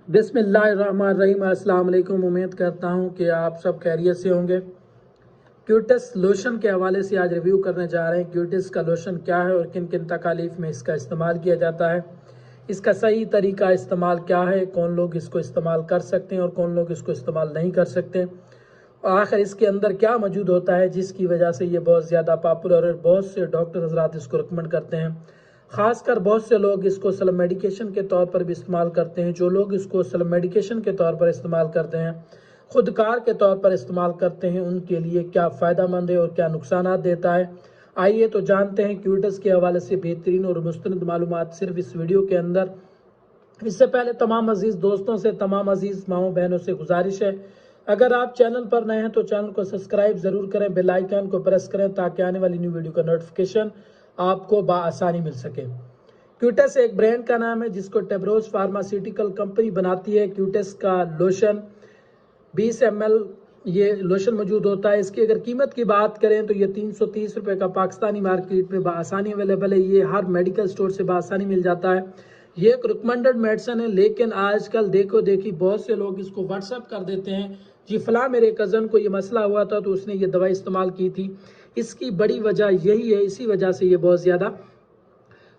بسم اللہ الرحمن الرحیم۔ السلام علیکم۔ امید کرتا ہوں کہ آپ سب خیریت سے ہوں گے۔ کیوٹس لوشن کے حوالے سے آج ریویو کرنے جا رہے ہیں۔ کیوٹس کا لوشن کیا ہے اور کن کن تکالیف میں اس کا استعمال کیا جاتا ہے، اس کا صحیح طریقہ استعمال کیا ہے، کون لوگ اس کو استعمال کر سکتے ہیں اور کون لوگ اس کو استعمال نہیں کر سکتے، اور آخر اس کے اندر کیا موجود ہوتا ہے جس کی وجہ سے یہ بہت زیادہ پاپولر اور بہت سے ڈاکٹر حضرات اس کو ریکمنڈ کرتے ہیں۔ خاص کر بہت سے لوگ اس کو سیلف میڈیکیشن کے طور پر بھی استعمال کرتے ہیں۔ جو لوگ اس کو سیلف میڈیکیشن کے طور پر استعمال کرتے ہیں، خود کار کے طور پر استعمال کرتے ہیں، ان کے لیے کیا فائدہ مند ہے اور کیا نقصانات دیتا ہے، آئیے تو جانتے ہیں کیوٹس کے حوالے سے بہترین اور مستند معلومات صرف اس ویڈیو کے اندر۔ اس سے پہلے تمام عزیز دوستوں سے، تمام عزیز ماؤں بہنوں سے گزارش ہے، اگر آپ چینل پر نئے ہیں تو چینل کو سبسکرائب ضرور کریں، بیل آئیکن کو پریس کریں تاکہ آنے والی نیو ویڈیو کا نوٹیفیکیشن آپ کو بآسانی مل سکے۔ کیوٹس ایک برانڈ کا نام ہے جس کو ٹیبروز فارماسیوٹیکل کمپنی بناتی ہے۔ کیوٹس کا لوشن 20 ml یہ لوشن موجود ہوتا ہے۔ اس کی اگر قیمت کی بات کریں تو یہ 330 روپے کا پاکستانی مارکیٹ میں بآسانی اویلیبل ہے۔ یہ ہر میڈیکل سٹور سے بآسانی مل جاتا ہے۔ یہ ایک ریکمنڈڈ میڈیسن ہے، لیکن آج کل دیکھو دیکھی بہت سے لوگ اس کو واٹس ایپ کر دیتے ہیں، جی فلاں میرے کزن کو یہ مسئلہ ہوا تھا تو اس نے یہ دوائی استعمال کی تھی۔ اس کی بڑی وجہ یہی ہے، اسی وجہ سے یہ بہت زیادہ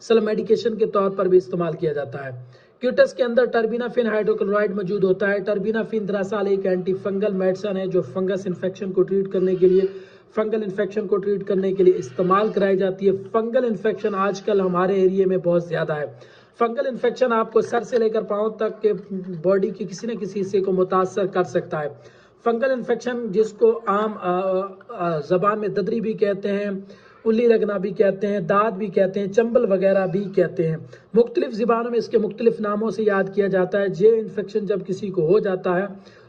سیلف میڈیکیشن کے طور پر بھی استعمال کیا جاتا ہے۔ کیوٹس کے اندر ٹربینافین ہائیڈروکلورائڈ موجود ہوتا ہے۔ ٹربینافین دراصل ایک اینٹی فنگل میڈیسن ہے جو فنگس انفیکشن کو ٹریٹ کرنے کے لیے استعمال کرائی جاتی ہے۔ فنگل انفیکشن آج کل ہمارے ایریے میں بہت زیادہ ہے۔ فنگل انفیکشن آپ کو سر سے لے کر پاؤں تک کے باڈی کی کسی نہ کسی حصے کو متاثر کر سکتا ہے۔ فنگل انفیکشن جس کو عام زبان میں ددری بھی کہتے ہیں، الی لگنا بھی کہتے ہیں، داد بھی کہتے ہیں، چمبل وغیرہ بھی کہتے ہیں، مختلف زبانوں میں اس کے مختلف ناموں سے یاد کیا جاتا ہے۔ یہ انفیکشن جب کسی کو ہو جاتا ہے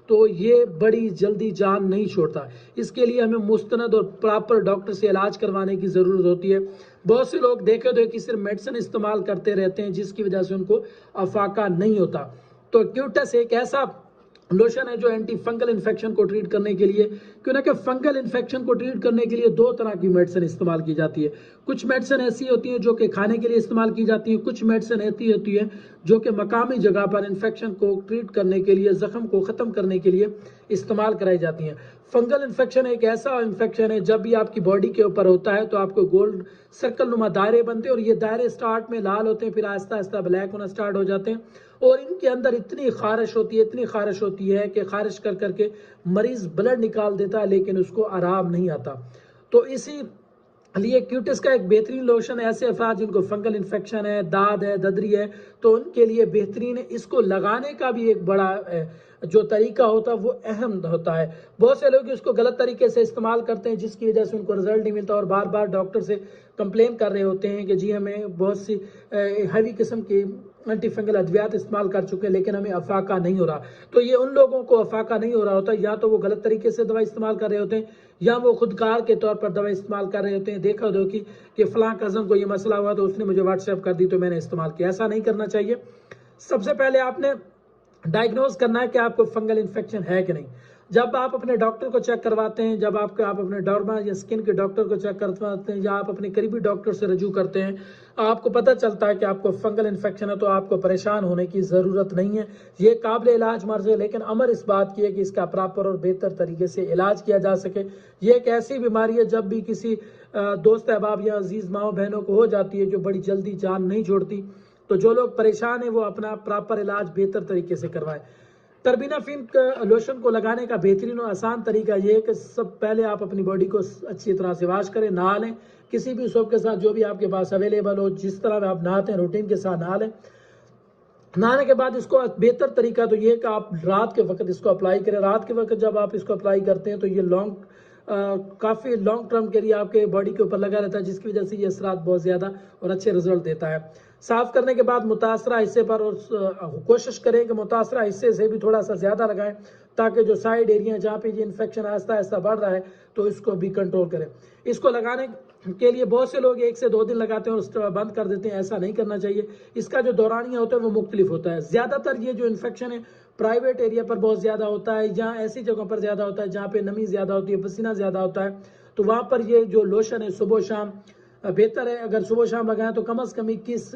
تو یہ بڑی جلدی جان نہیں چھوڑتا، اس کے لیے ہمیں مستند اور پراپر ڈاکٹر سے علاج کروانے کی ضرورت ہوتی ہے۔ بہت سے لوگ دیکھے تو کہ صرف میڈیسن استعمال کرتے رہتے ہیں جس کی وجہ سے ان کو افاقہ نہیں ہوتا۔ تو کیوٹس ایک ایسا لوشن ہے جو اینٹی فنگل انفیکشن کو ٹریٹ کرنے کے لیے، کیونکہ فنگل انفیکشن کو ٹریٹ کرنے کے لیے دو طرح کی میڈیسن استعمال کی جاتی ہے۔ کچھ میڈیسن ایسی ہوتی ہیں جو کہ کھانے کے لیے استعمال کی جاتی ہیں، کچھ میڈیسن ایسی ہوتی ہیں جو کہ مقامی جگہ پر انفیکشن کو ٹریٹ کرنے کے لیے، زخم کو ختم کرنے کے لیے استعمال کرائی جاتی ہیں۔ فنگل انفیکشن ایک ایسا انفیکشن ہے جب بھی آپ کی باڈی کے اوپر ہوتا ہے تو آپ کو گولڈ سرکل نما دائرے بنتے ہیں، اور یہ دائرے سٹارٹ میں لال ہوتے ہیں، پھر آہستہ آہستہ بلیک ہونا سٹارٹ ہو جاتے ہیں، اور ان کے اندر اتنی خارش ہوتی ہے کہ خارش کر کر کے مریض بلڈ نکال دیتا ہے لیکن اس کو آرام نہیں آتا۔ تو اسی لیے کیوٹس کا ایک بہترین لوشن ایسے افراد جن کو فنگل انفیکشن ہے، داد ہے، ددری ہے، تو ان کے لیے بہترین ہے۔ اس کو لگانے کا بھی ایک بڑا جو طریقہ ہوتا ہے وہ اہم ہوتا ہے۔ بہت سے لوگ اس کو غلط طریقے سے استعمال کرتے ہیں جس کی وجہ سے ان کو رزلٹ نہیں ملتا، اور بار بار ڈاکٹر سے کمپلین کر رہے ہوتے ہیں کہ جی ہمیں بہت سی ہیوی قسم کی اینٹی فنگل ادویات استعمال کر چکے ہیں لیکن ہمیں افاقہ نہیں ہو رہا۔ تو یہ ان لوگوں کو افاقہ نہیں ہو رہا ہوتا، یا تو وہ غلط طریقے سے دوائی استعمال کر رہے ہوتے ہیں یا وہ خودکار کے طور پر دوائی استعمال کر رہے ہوتے ہیں۔ دیکھا دو کہ فلاں کزن کو یہ مسئلہ ہوا تو اس نے مجھے واٹس ایپ کر دی تو میں نے استعمال کیا۔ ایسا نہیں کرنا چاہیے۔ سب سے پہلے آپ نے ڈائگنوز کرنا ہے کہ آپ کو فنگل انفیکشن ہے کہ نہیں۔ جب آپ اپنے ڈاکٹر کو چیک کرواتے ہیں، جب آپ اپنے ڈرما یا سکن کے ڈاکٹر کو چیک کرواتے ہیں، یا آپ اپنے قریبی ڈاکٹر سے رجوع کرتے ہیں، آپ کو پتہ چلتا ہے کہ آپ کو فنگل انفیکشن ہے تو آپ کو پریشان ہونے کی ضرورت نہیں ہے۔ یہ قابل علاج مرض ہے، لیکن امر اس بات کی ہے کہ اس کا پراپر اور بہتر طریقے سے علاج کیا جا سکے۔ یہ ایک ایسی بیماری ہے جب بھی کسی دوست احباب یا عزیز ماؤں بہنوں کو ہو جاتی ہے جو بڑی جلدی جان نہیں چھوڑتی، تو جو لوگ پریشان ہیں وہ اپنا پراپر علاج بہتر طریقے سے کروائیں۔ ٹربینافین لوشن کو لگانے کا بہترین اور آسان طریقہ یہ ہے کہ سب پہلے آپ اپنی باڈی کو اچھی طرح سے واش کریں، نہا لیں کسی بھی سوپ کے ساتھ جو بھی آپ کے پاس اویلیبل ہو، جس طرح آپ نہاتے ہیں روٹین کے ساتھ نہا لیں۔ نہانے کے بعد اس کو بہتر طریقہ تو یہ کہ آپ رات کے وقت اس کو اپلائی کریں۔ رات کے وقت جب آپ اس کو اپلائی کرتے ہیں تو یہ کافی لانگ ٹرم کے لیے آپ کے باڈی کے اوپر لگا رہتا ہے، جس کی وجہ سے یہ اثرات بہت زیادہ اور اچھے رزلٹ دیتا ہے۔ صاف کرنے کے بعد متاثرہ حصے پر کوشش کریں کہ متاثرہ حصے سے بھی تھوڑا سا زیادہ لگائیں تاکہ جو سائیڈ ایریا جہاں پہ یہ انفیکشن آہستہ آہستہ بڑھ رہا ہے تو اس کو بھی کنٹرول کریں۔ اس کو لگانے کے لیے بہت سے لوگ 1 سے 2 دن لگاتے ہیں اور اس کو بند کر دیتے ہیں، ایسا نہیں کرنا چاہیے۔ اس کا جو دورانیہ ہوتا ہے وہ مختلف ہوتا ہے۔ زیادہ تر یہ جو انفیکشن ہے پرائیویٹ ایریا پر بہت زیادہ ہوتا ہے، یا ایسی جگہوں پر زیادہ ہوتا ہے جہاں پہ نمی زیادہ ہوتی ہے، پسینہ زیادہ ہوتا ہے، تو وہاں پر یہ جو لوشن ہے صبح و شام بہتر ہے۔ اگر صبح و شام لگائیں تو کم از کم 21